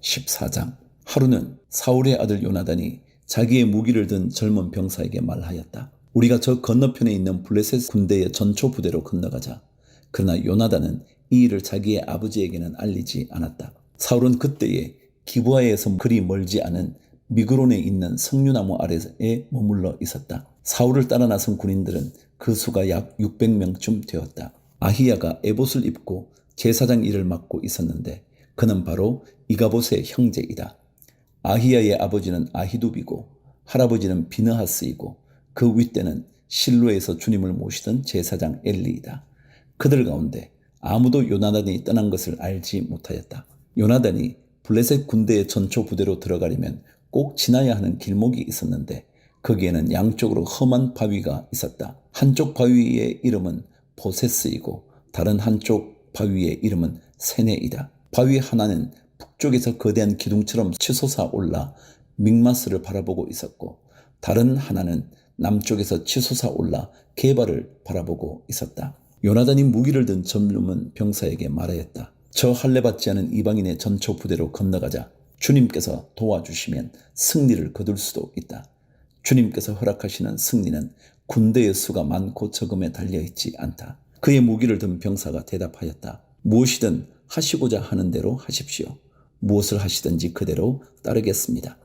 14장. 하루는 사울의 아들 요나단이 자기의 무기를 든 젊은 병사에게 말하였다. 우리가 저 건너편에 있는 블레셋 군대의 전초 부대로 건너가자. 그러나 요나단은 이 일을 자기의 아버지에게는 알리지 않았다. 사울은 그때에 기브아에서 그리 멀지 않은 미그론에 있는 석류나무 아래에 머물러 있었다. 사울을 따라 나선 군인들은 그 수가 약 600명쯤 되었다. 아히야가 에봇을 입고 제사장 일을 맡고 있었는데 그는 바로 이가봇의 형제이다. 아히야의 아버지는 아히두비고 할아버지는 비느하스이고 그 윗대는 실로에서 주님을 모시던 제사장 엘리이다. 그들 가운데 아무도 요나단이 떠난 것을 알지 못하였다. 요나단이 블레셋 군대의 전초 부대로 들어가려면 꼭 지나야 하는 길목이 있었는데 거기에는 양쪽으로 험한 바위가 있었다. 한쪽 바위의 이름은 보세스이고 다른 한쪽 바위의 이름은 세네이다. 바위 하나는 북쪽에서 거대한 기둥처럼 치솟아 올라 믹마스를 바라보고 있었고 다른 하나는 남쪽에서 치솟아 올라 게발을 바라보고 있었다. 요나단이 무기를 든 젊은 병사에게 말하였다. 저 할례받지 않은 이방인의 전초 부대로 건너가자. 주님께서 도와주시면 승리를 거둘 수도 있다. 주님께서 허락하시는 승리는 군대의 수가 많고 적음에 달려있지 않다. 그의 무기를 든 병사가 대답하였다. 무엇이든 하시고자 하는 대로 하십시오. 무엇을 하시든지 그대로 따르겠습니다.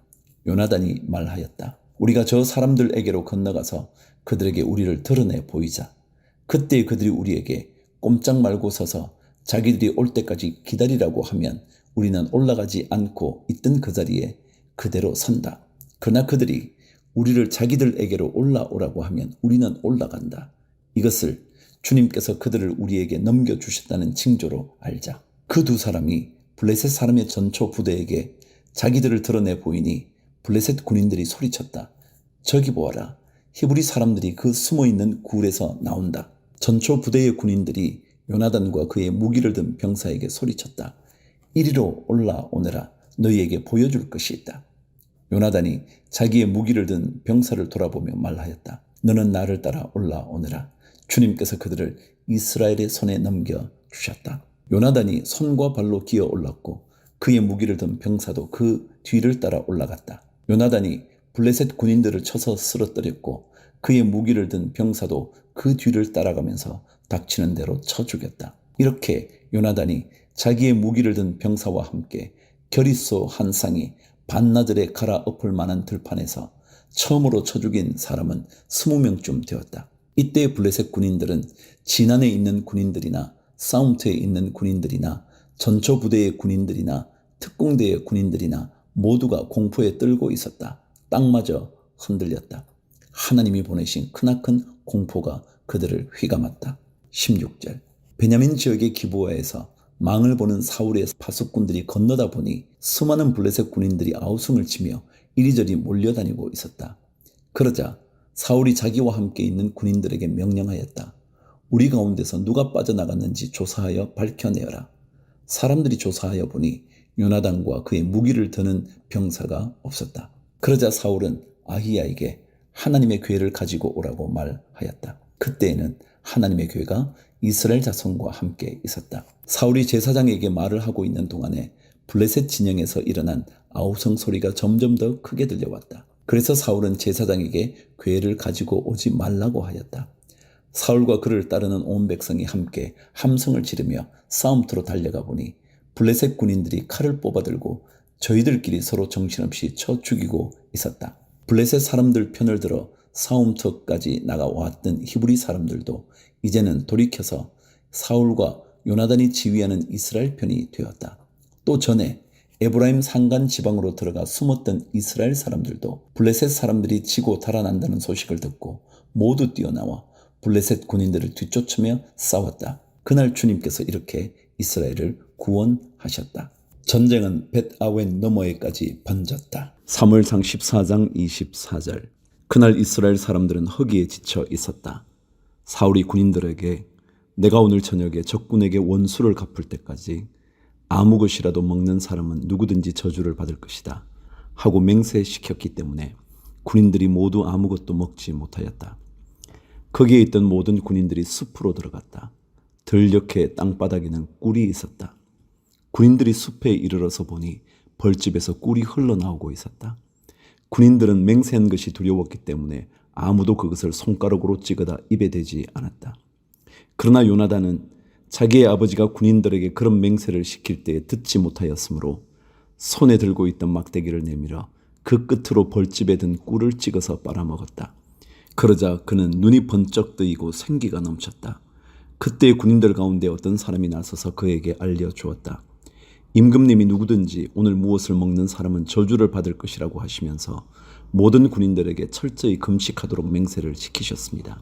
요나단이 말하였다. 우리가 저 사람들에게로 건너가서 그들에게 우리를 드러내 보이자. 그때 그들이 우리에게 꼼짝 말고 서서 자기들이 올 때까지 기다리라고 하면 우리는 올라가지 않고 있던 그 자리에 그대로 선다. 그러나 그들이 우리를 자기들에게로 올라오라고 하면 우리는 올라간다. 이것을 주님께서 그들을 우리에게 넘겨주셨다는 징조로 알자. 그 두 사람이 블레셋 사람의 전초 부대에게 자기들을 드러내 보이니 블레셋 군인들이 소리쳤다. 저기 보아라. 히브리 사람들이 그 숨어있는 굴에서 나온다. 전초 부대의 군인들이 요나단과 그의 무기를 든 병사에게 소리쳤다. 이리로 올라오너라. 너희에게 보여줄 것이 있다. 요나단이 자기의 무기를 든 병사를 돌아보며 말하였다. 너는 나를 따라 올라오너라. 주님께서 그들을 이스라엘의 손에 넘겨주셨다. 요나단이 손과 발로 기어 올랐고 그의 무기를 든 병사도 그 뒤를 따라 올라갔다. 요나단이 블레셋 군인들을 쳐서 쓰러뜨렸고 그의 무기를 든 병사도 그 뒤를 따라가면서 닥치는 대로 쳐 죽였다. 이렇게 요나단이 자기의 무기를 든 병사와 함께 겨릿소 한 쌍이 반나절에 갈아엎을 만한 들판에서 처음으로 쳐 죽인 사람은 20명쯤 되었다. 이때 블레셋 군인들은 진안에 있는 군인들이나 싸움터에 있는 군인들이나 전초 부대의 군인들이나 특공대의 군인들이나 모두가 공포에 떨고 있었다. 땅마저 흔들렸다. 하나님이 보내신 크나큰 공포가 그들을 휘감았다. 16절. 베냐민 지역의 기브아에서 망을 보는 사울의 파수꾼들이 건너다 보니 수많은 블레셋 군인들이 아우성을 치며 이리저리 몰려다니고 있었다. 그러자 사울이 자기와 함께 있는 군인들에게 명령하였다. 우리 가운데서 누가 빠져나갔는지 조사하여 밝혀내어라. 사람들이 조사하여 보니 요나단과 그의 무기를 드는 병사가 없었다. 그러자 사울은 아히야에게 하나님의 괴를 가지고 오라고 말하였다. 그때에는 하나님의 괴가 이스라엘 자손과 함께 있었다. 사울이 제사장에게 말을 하고 있는 동안에 블레셋 진영에서 일어난 아우성 소리가 점점 더 크게 들려왔다. 그래서 사울은 제사장에게 괴를 가지고 오지 말라고 하였다. 사울과 그를 따르는 온 백성이 함께 함성을 지르며 싸움터로 달려가 보니 블레셋 군인들이 칼을 뽑아들고 저희들끼리 서로 정신없이 쳐 죽이고 있었다. 블레셋 사람들 편을 들어 싸움터까지 나가왔던 히브리 사람들도 이제는 돌이켜서 사울과 요나단이 지휘하는 이스라엘 편이 되었다. 또 전에 에브라임 산간 지방으로 들어가 숨었던 이스라엘 사람들도 블레셋 사람들이 지고 달아난다는 소식을 듣고 모두 뛰어나와 블레셋 군인들을 뒤쫓으며 싸웠다. 그날 주님께서 이렇게 이스라엘을 구원하셨다. 전쟁은 벳아웬 너머에까지 번졌다. 사무엘상 14장 24절. 그날 이스라엘 사람들은 허기에 지쳐 있었다. 사울이 군인들에게 내가 오늘 저녁에 적군에게 원수를 갚을 때까지 아무 것이라도 먹는 사람은 누구든지 저주를 받을 것이다 하고 맹세시켰기 때문에 군인들이 모두 아무것도 먹지 못하였다. 거기에 있던 모든 군인들이 숲으로 들어갔다. 들 옆에 땅바닥에는 꿀이 있었다. 군인들이 숲에 이르러서 보니 벌집에서 꿀이 흘러나오고 있었다. 군인들은 맹세한 것이 두려웠기 때문에 아무도 그것을 손가락으로 찍어다 입에 대지 않았다. 그러나 요나단은 자기의 아버지가 군인들에게 그런 맹세를 시킬 때에 듣지 못하였으므로 손에 들고 있던 막대기를 내밀어 그 끝으로 벌집에 든 꿀을 찍어서 빨아먹었다. 그러자 그는 눈이 번쩍 뜨이고 생기가 넘쳤다. 그때 군인들 가운데 어떤 사람이 나서서 그에게 알려주었다. 임금님이 누구든지 오늘 무엇을 먹는 사람은 저주를 받을 것이라고 하시면서 모든 군인들에게 철저히 금식하도록 맹세를 시키셨습니다.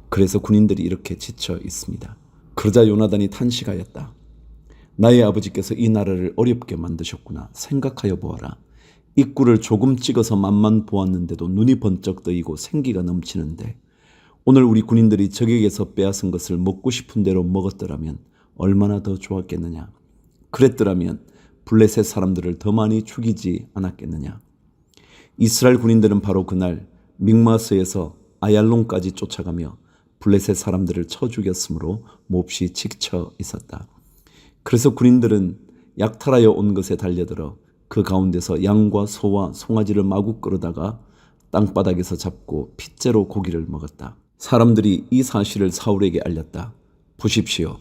그래서 군인들이 이렇게 지쳐 있습니다. 그러자 요나단이 탄식하였다. 나의 아버지께서 이 나라를 어렵게 만드셨구나. 생각하여 보아라. 이 꿀을 조금 찍어서 맛만 보았는데도 눈이 번쩍 뜨이고 생기가 넘치는데 오늘 우리 군인들이 적에게서 빼앗은 것을 먹고 싶은 대로 먹었더라면 얼마나 더 좋았겠느냐. 그랬더라면 블레셋 사람들을 더 많이 죽이지 않았겠느냐. 이스라엘 군인들은 바로 그날 믹마스에서 아얄론까지 쫓아가며 블레셋 사람들을 쳐 죽였으므로 몹시 지쳐 있었다. 그래서 군인들은 약탈하여 온 것에 달려들어 그 가운데서 양과 소와 송아지를 마구 끌어다가 땅바닥에서 잡고 핏째로 고기를 먹었다. 사람들이 이 사실을 사울에게 알렸다. 보십시오.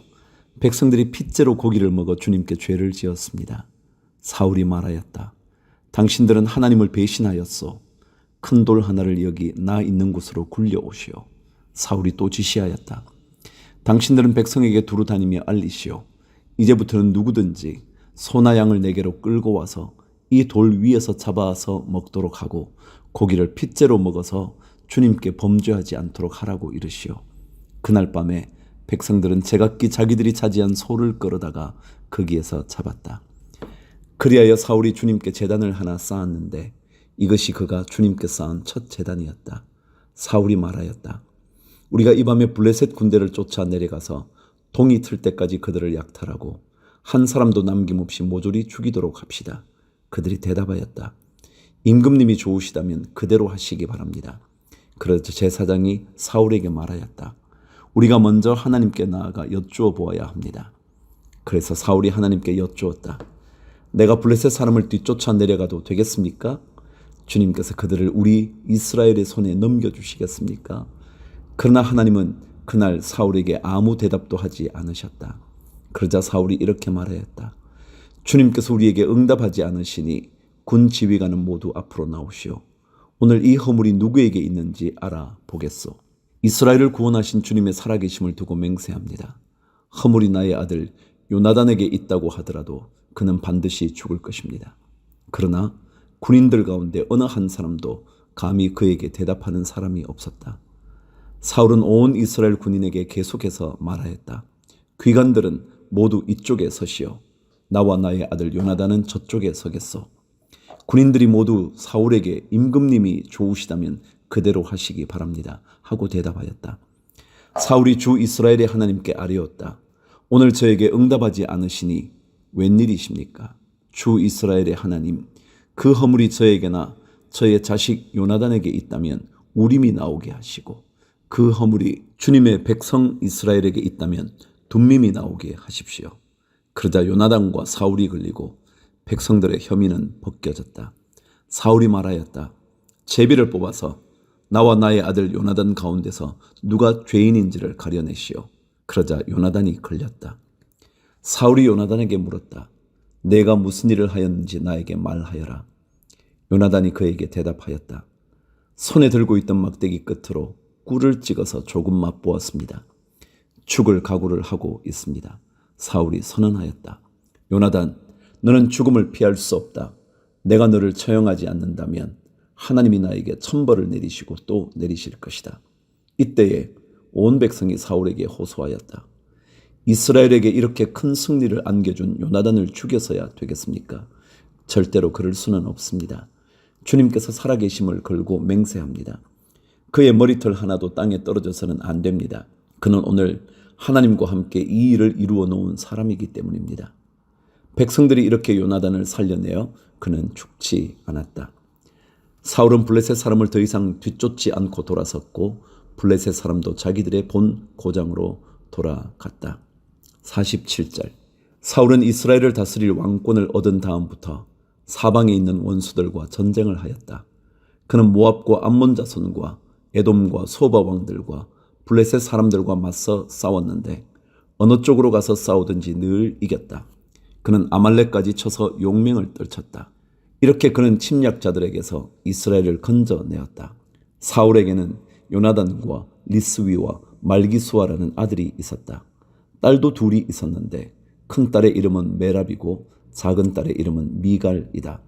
백성들이 핏째로 고기를 먹어 주님께 죄를 지었습니다. 사울이 말하였다. 당신들은 하나님을 배신하였소. 큰 돌 하나를 여기 나 있는 곳으로 굴려오시오. 사울이 또 지시하였다. 당신들은 백성에게 두루 다니며 알리시오. 이제부터는 누구든지 소나 양을 내게로 끌고 와서 이 돌 위에서 잡아서 먹도록 하고 고기를 핏째로 먹어서 주님께 범죄하지 않도록 하라고 이르시오. 그날 밤에 백성들은 제각기 자기들이 차지한 소를 끌어다가 거기에서 잡았다. 그리하여 사울이 주님께 제단을 하나 쌓았는데 이것이 그가 주님께 쌓은 첫 제단이었다. 사울이 말하였다. 우리가 이 밤에 블레셋 군대를 쫓아 내려가서 동이 틀 때까지 그들을 약탈하고 한 사람도 남김없이 모조리 죽이도록 합시다. 그들이 대답하였다. 임금님이 좋으시다면 그대로 하시기 바랍니다. 그래서 제사장이 사울에게 말하였다. 우리가 먼저 하나님께 나아가 여쭈어 보아야 합니다. 그래서 사울이 하나님께 여쭈었다. 내가 블레셋 사람을 뒤쫓아 내려가도 되겠습니까? 주님께서 그들을 우리 이스라엘의 손에 넘겨주시겠습니까? 그러나 하나님은 그날 사울에게 아무 대답도 하지 않으셨다. 그러자 사울이 이렇게 말하였다. 주님께서 우리에게 응답하지 않으시니 군 지휘관은 모두 앞으로 나오시오. 오늘 이 허물이 누구에게 있는지 알아보겠소. 이스라엘을 구원하신 주님의 살아계심을 두고 맹세합니다. 허물이 나의 아들 요나단에게 있다고 하더라도 그는 반드시 죽을 것입니다. 그러나 군인들 가운데 어느 한 사람도 감히 그에게 대답하는 사람이 없었다. 사울은 온 이스라엘 군인에게 계속해서 말하였다. 귀관들은 모두 이쪽에 서시오. 나와 나의 아들 요나단은 저쪽에 서겠소. 군인들이 모두 사울에게 임금님이 좋으시다면 그대로 하시기 바랍니다. 하고 대답하였다. 사울이 주 이스라엘의 하나님께 아뢰었다. 오늘 저에게 응답하지 않으시니 웬일이십니까? 주 이스라엘의 하나님, 그 허물이 저에게나 저의 자식 요나단에게 있다면 우림이 나오게 하시고 그 허물이 주님의 백성 이스라엘에게 있다면 둠밈이 나오게 하십시오. 그러자 요나단과 사울이 걸리고 백성들의 혐의는 벗겨졌다. 사울이 말하였다. 제비를 뽑아서 나와 나의 아들 요나단 가운데서 누가 죄인인지를 가려내시오. 그러자 요나단이 걸렸다. 사울이 요나단에게 물었다. 내가 무슨 일을 하였는지 나에게 말하여라. 요나단이 그에게 대답하였다. 손에 들고 있던 막대기 끝으로 꿀을 찍어서 조금 맛보았습니다. 죽을 각오를 하고 있습니다. 사울이 선언하였다. 요나단, 너는 죽음을 피할 수 없다. 내가 너를 처형하지 않는다면 하나님이 나에게 천벌을 내리시고 또 내리실 것이다. 이때에 온 백성이 사울에게 호소하였다. 이스라엘에게 이렇게 큰 승리를 안겨준 요나단을 죽여서야 되겠습니까? 절대로 그럴 수는 없습니다. 주님께서 살아계심을 걸고 맹세합니다. 그의 머리털 하나도 땅에 떨어져서는 안 됩니다. 그는 오늘 하나님과 함께 이 일을 이루어 놓은 사람이기 때문입니다. 백성들이 이렇게 요나단을 살려내어 그는 죽지 않았다. 사울은 블레셋 사람을 더 이상 뒤쫓지 않고 돌아섰고 블레셋 사람도 자기들의 본 고장으로 돌아갔다. 47절. 사울은 이스라엘을 다스릴 왕권을 얻은 다음부터 사방에 있는 원수들과 전쟁을 하였다. 그는 모압과 암몬 자손과 에돔과 소바 왕들과 블레셋 사람들과 맞서 싸웠는데 어느 쪽으로 가서 싸우든지 늘 이겼다. 그는 아말렉까지 쳐서 용명을 떨쳤다. 이렇게 그는 침략자들에게서 이스라엘을 건져내었다. 사울에게는 요나단과 리스위와 말기수아라는 아들이 있었다. 딸도 둘이 있었는데 큰 딸의 이름은 메랍이고 작은 딸의 이름은 미갈이다.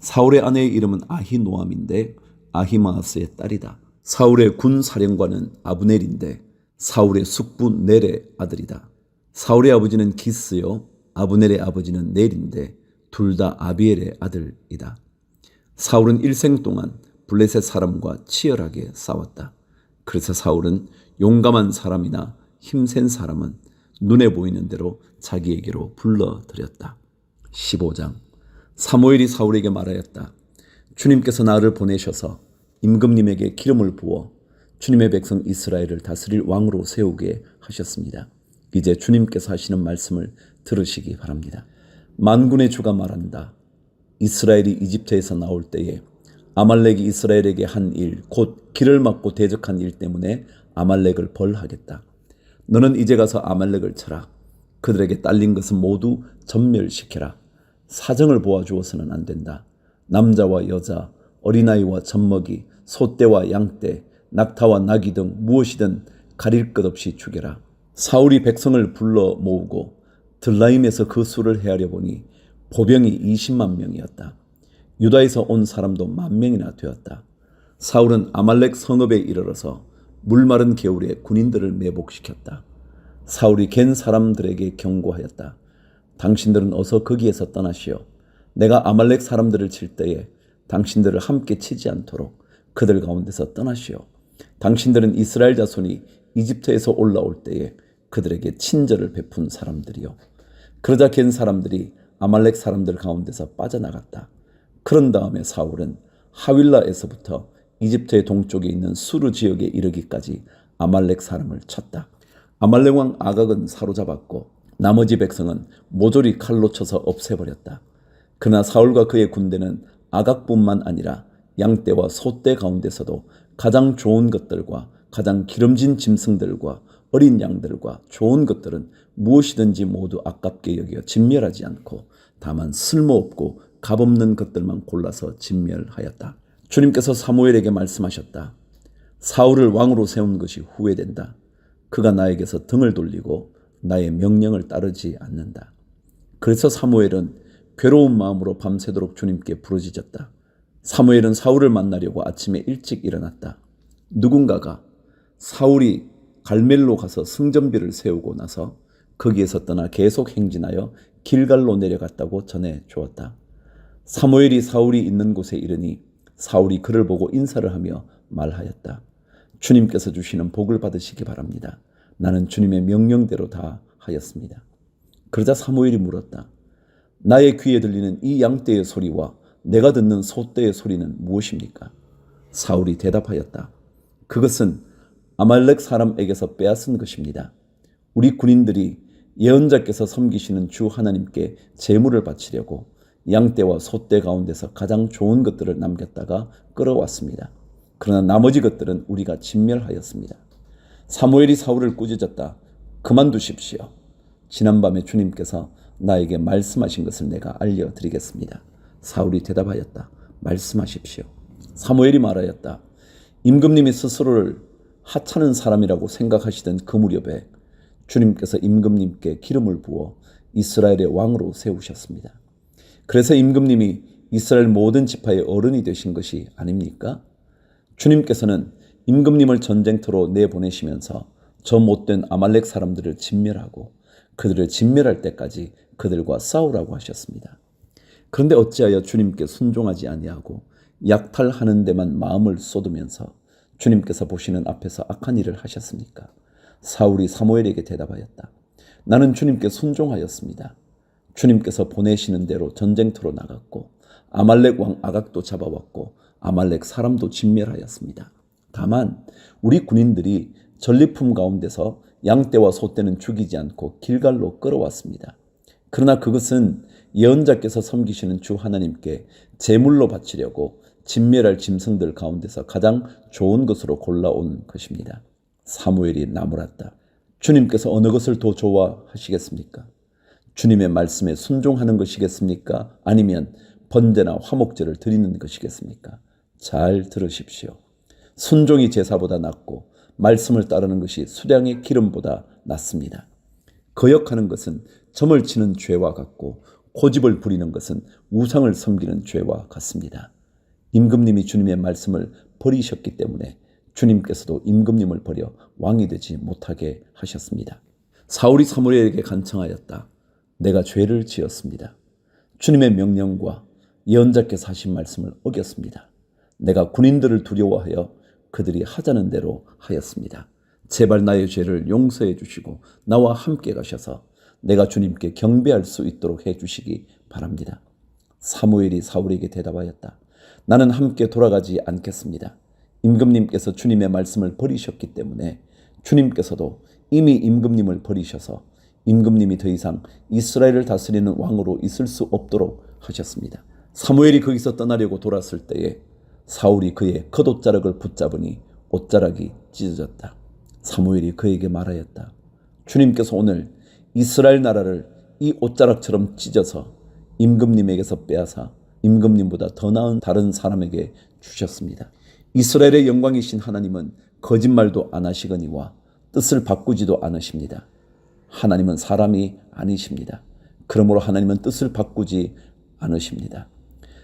사울의 아내의 이름은 아히노암인데 아히마아스의 딸이다. 사울의 군 사령관은 아브넬인데 사울의 숙부 넬의 아들이다. 사울의 아버지는 기스요 아브넬의 아버지는 넬인데 둘 다 아비엘의 아들이다. 사울은 일생 동안 블레셋 사람과 치열하게 싸웠다. 그래서 사울은 용감한 사람이나 힘센 사람은 눈에 보이는 대로 자기에게로 불러들였다. 15장. 사무엘이 사울에게 말하였다. 주님께서 나를 보내셔서 임금님에게 기름을 부어 주님의 백성 이스라엘을 다스릴 왕으로 세우게 하셨습니다. 이제 주님께서 하시는 말씀을 들으시기 바랍니다. 만군의 주가 말한다. 이스라엘이 이집트에서 나올 때에 아말렉이 이스라엘에게 한 일, 곧 길을 막고 대적한 일 때문에 아말렉을 벌하겠다. 너는 이제 가서 아말렉을 쳐라. 그들에게 딸린 것은 모두 전멸시켜라. 사정을 보아주어서는 안 된다. 남자와 여자, 어린아이와 젖먹이, 소떼와 양떼, 낙타와 나귀 등 무엇이든 가릴 것 없이 죽여라. 사울이 백성을 불러 모으고 들라임에서 그 수를 헤아려 보니 보병이 20만 명이었다. 유다에서 온 사람도 10,000명이나 되었다. 사울은 아말렉 성읍에 이르러서 물마른 겨울에 군인들을 매복시켰다. 사울이 갠 사람들에게 경고하였다. 당신들은 어서 거기에서 떠나시오. 내가 아말렉 사람들을 칠 때에 당신들을 함께 치지 않도록 그들 가운데서 떠나시오. 당신들은 이스라엘 자손이 이집트에서 올라올 때에 그들에게 친절을 베푼 사람들이요. 그러자 갠 사람들이 아말렉 사람들 가운데서 빠져나갔다. 그런 다음에 사울은 하윌라에서부터 이집트의 동쪽에 있는 수르 지역에 이르기까지 아말렉 사람을 쳤다. 아말렉 왕 아각은 사로잡았고 나머지 백성은 모조리 칼로 쳐서 없애버렸다. 그러나 사울과 그의 군대는 아각뿐만 아니라 양떼와 소떼 가운데서도 가장 좋은 것들과 가장 기름진 짐승들과 어린 양들과 좋은 것들은 무엇이든지 모두 아깝게 여겨 진멸하지 않고 다만 쓸모없고 값없는 것들만 골라서 진멸하였다. 주님께서 사무엘에게 말씀하셨다. 사울을 왕으로 세운 것이 후회된다. 그가 나에게서 등을 돌리고 나의 명령을 따르지 않는다. 그래서 사무엘은 괴로운 마음으로 밤새도록 주님께 부르짖었다. 사무엘은 사울을 만나려고 아침에 일찍 일어났다. 누군가가 사울이 갈멜로 가서 승전비를 세우고 나서 거기에서 떠나 계속 행진하여 길갈로 내려갔다고 전해 주었다. 사무엘이 사울이 있는 곳에 이르니 사울이 그를 보고 인사를 하며 말하였다. 주님께서 주시는 복을 받으시기 바랍니다. 나는 주님의 명령대로 다 하였습니다. 그러자 사무엘이 물었다. 나의 귀에 들리는 이 양떼의 소리와 내가 듣는 소떼의 소리는 무엇입니까? 사울이 대답하였다. 그것은 아말렉 사람에게서 빼앗은 것입니다. 우리 군인들이 예언자께서 섬기시는 주 하나님께 제물을 바치려고 양떼와 소떼 가운데서 가장 좋은 것들을 남겼다가 끌어왔습니다. 그러나 나머지 것들은 우리가 진멸하였습니다. 사무엘이 사울을 꾸짖었다. 그만두십시오. 지난밤에 주님께서 나에게 말씀하신 것을 내가 알려드리겠습니다. 사울이 대답하였다. 말씀하십시오. 사무엘이 말하였다. 임금님이 스스로를 하찮은 사람이라고 생각하시던 그 무렵에 주님께서 임금님께 기름을 부어 이스라엘의 왕으로 세우셨습니다. 그래서 임금님이 이스라엘 모든 지파의 어른이 되신 것이 아닙니까? 주님께서는 임금님을 전쟁터로 내보내시면서 저 못된 아말렉 사람들을 진멸하고 그들을 진멸할 때까지 그들과 싸우라고 하셨습니다. 그런데 어찌하여 주님께 순종하지 아니하고 약탈하는 데만 마음을 쏟으면서 주님께서 보시는 앞에서 악한 일을 하셨습니까? 사울이 사무엘에게 대답하였다. 나는 주님께 순종하였습니다. 주님께서 보내시는 대로 전쟁터로 나갔고 아말렉 왕 아각도 잡아왔고 아말렉 사람도 진멸하였습니다. 다만 우리 군인들이 전리품 가운데서 양떼와 소떼는 죽이지 않고 길갈로 끌어왔습니다. 그러나 그것은 예언자께서 섬기시는 주 하나님께 제물로 바치려고 진멸할 짐승들 가운데서 가장 좋은 것으로 골라온 것입니다. 사무엘이 나무랐다. 주님께서 어느 것을 더 좋아하시겠습니까? 주님의 말씀에 순종하는 것이겠습니까? 아니면 번제나 화목제를 드리는 것이겠습니까? 잘 들으십시오. 순종이 제사보다 낫고 말씀을 따르는 것이 수량의 기름보다 낫습니다. 거역하는 것은 점을 치는 죄와 같고 고집을 부리는 것은 우상을 섬기는 죄와 같습니다. 임금님이 주님의 말씀을 버리셨기 때문에 주님께서도 임금님을 버려 왕이 되지 못하게 하셨습니다. 사울이 사무엘에게 간청하였다. 내가 죄를 지었습니다. 주님의 명령과 예언자께서 하신 말씀을 어겼습니다. 내가 군인들을 두려워하여 그들이 하자는 대로 하였습니다. 제발 나의 죄를 용서해 주시고 나와 함께 가셔서 내가 주님께 경배할 수 있도록 해 주시기 바랍니다. 사무엘이 사울에게 대답하였다. 나는 함께 돌아가지 않겠습니다. 임금님께서 주님의 말씀을 버리셨기 때문에 주님께서도 이미 임금님을 버리셔서 임금님이 더 이상 이스라엘을 다스리는 왕으로 있을 수 없도록 하셨습니다. 사무엘이 거기서 떠나려고 돌았을 때에 사울이 그의 겉옷자락을 붙잡으니 옷자락이 찢어졌다. 사무엘이 그에게 말하였다. 주님께서 오늘 이스라엘 나라를 이 옷자락처럼 찢어서 임금님에게서 빼앗아 임금님보다 더 나은 다른 사람에게 주셨습니다. 이스라엘의 영광이신 하나님은 거짓말도 안 하시거니와 뜻을 바꾸지도 않으십니다. 하나님은 사람이 아니십니다. 그러므로 하나님은 뜻을 바꾸지 않으십니다.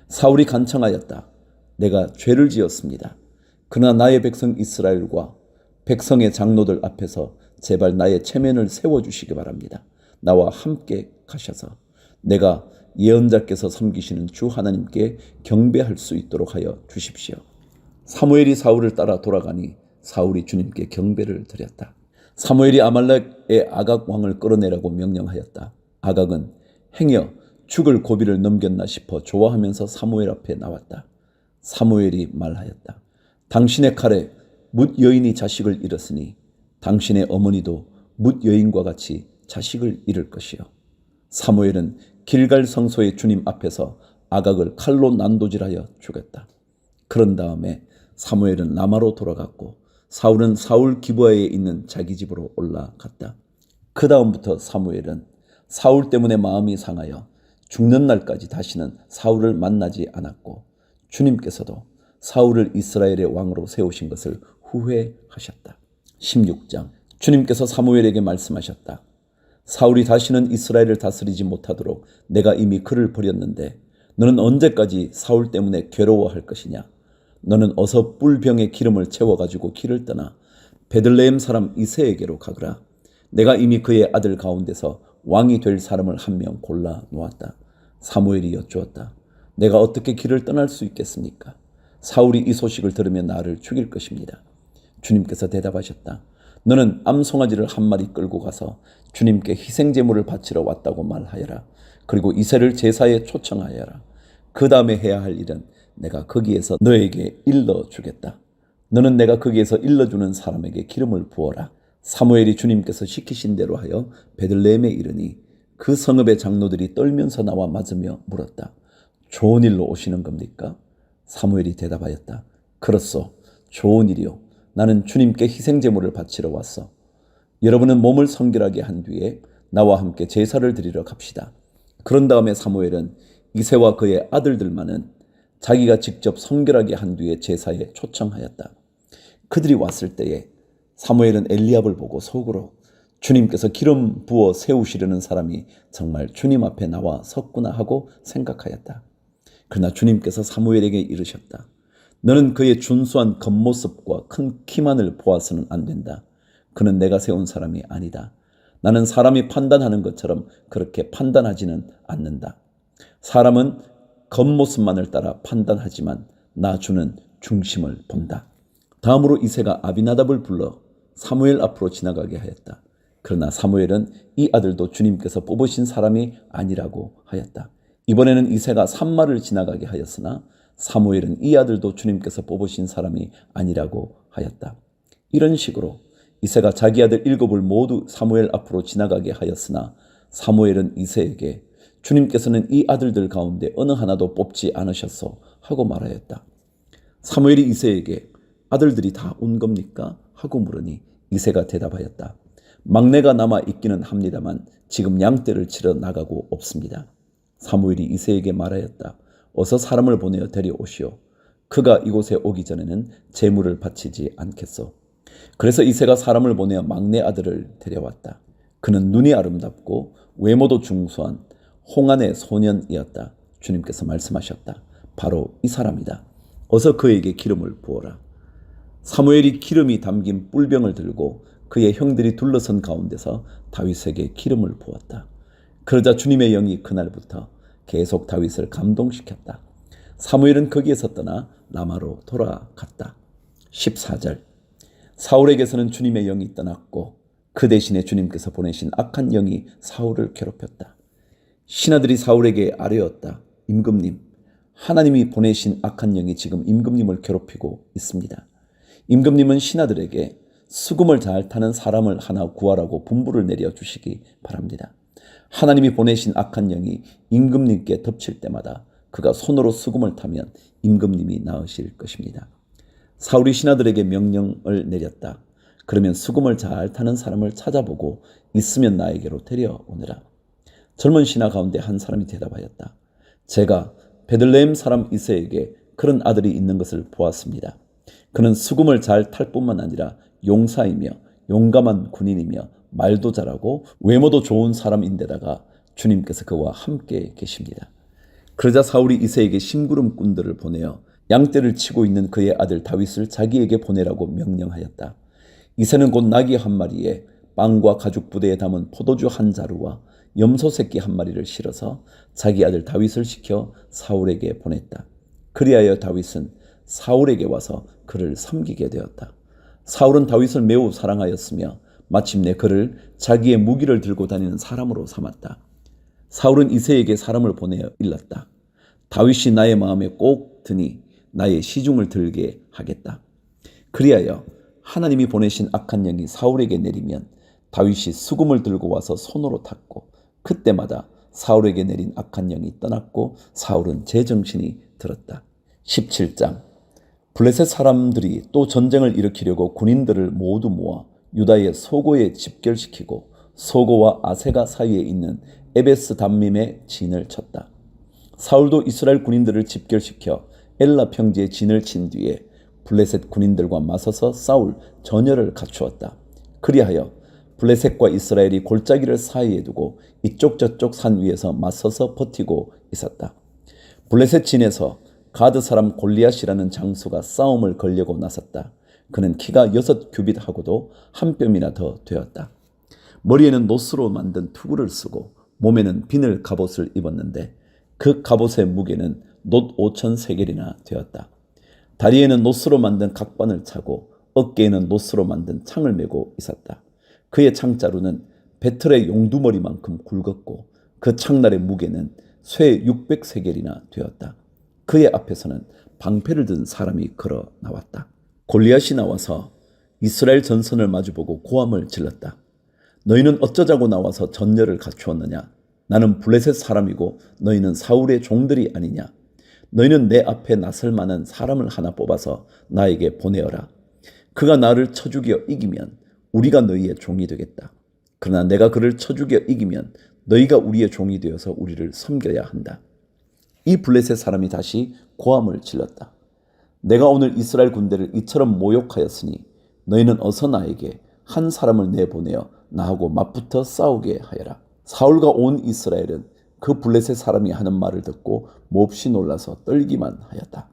사울이 간청하였다. 내가 죄를 지었습니다. 그러나 나의 백성 이스라엘과 백성의 장로들 앞에서 제발 나의 체면을 세워주시기 바랍니다. 나와 함께 가셔서 내가 예언자께서 섬기시는 주 하나님께 경배할 수 있도록 하여 주십시오. 사무엘이 사울을 따라 돌아가니 사울이 주님께 경배를 드렸다. 사무엘이 아말렉의 아각 왕을 끌어내라고 명령하였다. 아각은 행여 죽을 고비를 넘겼나 싶어 좋아하면서 사무엘 앞에 나왔다. 사무엘이 말하였다. 당신의 칼에 뭇 여인이 자식을 잃었으니 당신의 어머니도 뭇 여인과 같이 자식을 잃을 것이요. 사무엘은 길갈 성소의 주님 앞에서 아각을 칼로 난도질하여 죽였다. 그런 다음에 사무엘은 라마로 돌아갔고 사울은 사울 기브아에 있는 자기 집으로 올라갔다. 그 다음부터 사무엘은 사울 때문에 마음이 상하여 죽는 날까지 다시는 사울을 만나지 않았고 주님께서도 사울을 이스라엘의 왕으로 세우신 것을 후회하셨다. 16장 주님께서 사무엘에게 말씀하셨다. 사울이 다시는 이스라엘을 다스리지 못하도록 내가 이미 그를 버렸는데 너는 언제까지 사울 때문에 괴로워할 것이냐? 너는 어서 뿔병에 기름을 채워가지고 길을 떠나 베들레헴 사람 이새에게로 가거라. 내가 이미 그의 아들 가운데서 왕이 될 사람을 한 명 골라 놓았다. 사무엘이 여쭈었다. 내가 어떻게 길을 떠날 수 있겠습니까? 사울이 이 소식을 들으면 나를 죽일 것입니다. 주님께서 대답하셨다. 너는 암송아지를 한 마리 끌고 가서 주님께 희생제물을 바치러 왔다고 말하여라. 그리고 이새를 제사에 초청하여라. 그 다음에 해야 할 일은 내가 거기에서 너에게 일러주겠다. 너는 내가 거기에서 일러주는 사람에게 기름을 부어라. 사무엘이 주님께서 시키신 대로 하여 베들레헴에 이르니 그 성읍의 장로들이 떨면서 나와 맞으며 물었다. 좋은 일로 오시는 겁니까? 사무엘이 대답하였다. 그렇소. 좋은 일이요. 나는 주님께 희생제물을 바치러 왔어. 여러분은 몸을 성결하게 한 뒤에 나와 함께 제사를 드리러 갑시다. 그런 다음에 사무엘은 이새와 그의 아들들만은 자기가 직접 성결하게 한 뒤에 제사에 초청하였다. 그들이 왔을 때에 사무엘은 엘리압을 보고 속으로 주님께서 기름 부어 세우시려는 사람이 정말 주님 앞에 나와 섰구나 하고 생각하였다. 그러나 주님께서 사무엘에게 이르셨다. 너는 그의 준수한 겉모습과 큰 키만을 보아서는 안 된다. 그는 내가 세운 사람이 아니다. 나는 사람이 판단하는 것처럼 그렇게 판단하지는 않는다. 사람은 겉모습만을 따라 판단하지만 나 주는 중심을 본다. 다음으로 이새가 아비나답을 불러 사무엘 앞으로 지나가게 하였다. 그러나 사무엘은 이 아들도 주님께서 뽑으신 사람이 아니라고 하였다. 이번에는 이새가 산마를 지나가게 하였으나 사무엘은 이 아들도 주님께서 뽑으신 사람이 아니라고 하였다. 이런 식으로 이새가 자기 아들 7을 모두 사무엘 앞으로 지나가게 하였으나 사무엘은 이새에게 주님께서는 이 아들들 가운데 어느 하나도 뽑지 않으셨소 하고 말하였다. 사무엘이 이새에게 아들들이 다 온 겁니까? 하고 물으니 이새가 대답하였다. 막내가 남아 있기는 합니다만 지금 양떼를 치러 나가고 없습니다. 사무엘이 이새에게 말하였다. 어서 사람을 보내어 데려오시오. 그가 이곳에 오기 전에는 제물을 바치지 않겠소. 그래서 이새가 사람을 보내어 막내 아들을 데려왔다. 그는 눈이 아름답고 외모도 중수한 홍안의 소년이었다. 주님께서 말씀하셨다. 바로 이 사람이다. 어서 그에게 기름을 부어라. 사무엘이 기름이 담긴 뿔병을 들고 그의 형들이 둘러선 가운데서 다윗에게 기름을 부었다. 그러자 주님의 영이 그날부터 계속 다윗을 감동시켰다. 사무엘은 거기에서 떠나 라마로 돌아갔다. 14절. 사울에게서는 주님의 영이 떠났고 그 대신에 주님께서 보내신 악한 영이 사울을 괴롭혔다. 신하들이 사울에게 아뢰었다. 임금님, 하나님이 보내신 악한 영이 지금 임금님을 괴롭히고 있습니다. 임금님은 신하들에게 수금을 잘 타는 사람을 하나 구하라고 분부를 내려주시기 바랍니다. 하나님이 보내신 악한 영이 임금님께 덮칠 때마다 그가 손으로 수금을 타면 임금님이 나으실 것입니다. 사울이 신하들에게 명령을 내렸다. 그러면 수금을 잘 타는 사람을 찾아보고 있으면 나에게로 데려오느라. 젊은 신하 가운데 한 사람이 대답하였다. 제가 베들레헴 사람 이새에게 그런 아들이 있는 것을 보았습니다. 그는 수금을 잘 탈 뿐만 아니라 용사이며 용감한 군인이며 말도 잘하고 외모도 좋은 사람인데다가 주님께서 그와 함께 계십니다. 그러자 사울이 이새에게 심부름꾼들을 보내어 양떼를 치고 있는 그의 아들 다윗을 자기에게 보내라고 명령하였다. 이새는 곧 나귀 한 마리에 빵과 가죽 부대에 담은 포도주 한 자루와 염소 새끼 한 마리를 실어서 자기 아들 다윗을 시켜 사울에게 보냈다. 그리하여 다윗은 사울에게 와서 그를 섬기게 되었다. 사울은 다윗을 매우 사랑하였으며 마침내 그를 자기의 무기를 들고 다니는 사람으로 삼았다. 사울은 이새에게 사람을 보내어 일렀다. 다윗이 나의 마음에 꼭 드니 나의 시중을 들게 하겠다. 그리하여 하나님이 보내신 악한 영이 사울에게 내리면 다윗이 수금을 들고 와서 손으로 탔고 그때마다 사울에게 내린 악한 영이 떠났고 사울은 제정신이 들었다. 17장. 블레셋 사람들이 또 전쟁을 일으키려고 군인들을 모두 모아 유다의 소고에 집결시키고 소고와 아세가 사이에 있는 에베스 담밈에 진을 쳤다. 사울도 이스라엘 군인들을 집결시켜 엘라 평지에 진을 친 뒤에 블레셋 군인들과 맞서서 싸울 전열을 갖추었다. 그리하여 블레셋과 이스라엘이 골짜기를 사이에 두고 이쪽 저쪽 산 위에서 맞서서 버티고 있었다. 블레셋 진에서 가드 사람 골리앗이라는 장수가 싸움을 걸려고 나섰다. 그는 키가 6규빗하고도 한 뼘이나 더 되었다. 머리에는 노스로 만든 투구를 쓰고 몸에는 비늘 갑옷을 입었는데 그 갑옷의 무게는 놋 5,000세겔이나 되었다. 다리에는 노스로 만든 각반을 차고 어깨에는 노스로 만든 창을 메고 있었다. 그의 창자루는 배틀의 용두머리만큼 굵었고 그 창날의 무게는 쇠 600세겔이나 되었다. 그의 앞에서는 방패를 든 사람이 걸어 나왔다. 골리앗이 나와서 이스라엘 전선을 마주보고 고함을 질렀다. 너희는 어쩌자고 나와서 전열을 갖추었느냐? 나는 블레셋 사람이고 너희는 사울의 종들이 아니냐? 너희는 내 앞에 나설 만한 사람을 하나 뽑아서 나에게 보내어라. 그가 나를 쳐 죽여 이기면 우리가 너희의 종이 되겠다. 그러나 내가 그를 쳐 죽여 이기면 너희가 우리의 종이 되어서 우리를 섬겨야 한다. 이 블레셋 사람이 다시 고함을 질렀다. 내가 오늘 이스라엘 군대를 이처럼 모욕하였으니 너희는 어서 나에게 한 사람을 내보내어 나하고 맞붙어 싸우게 하여라. 사울과 온 이스라엘은 그 블레셋 사람이 하는 말을 듣고 몹시 놀라서 떨기만 하였다.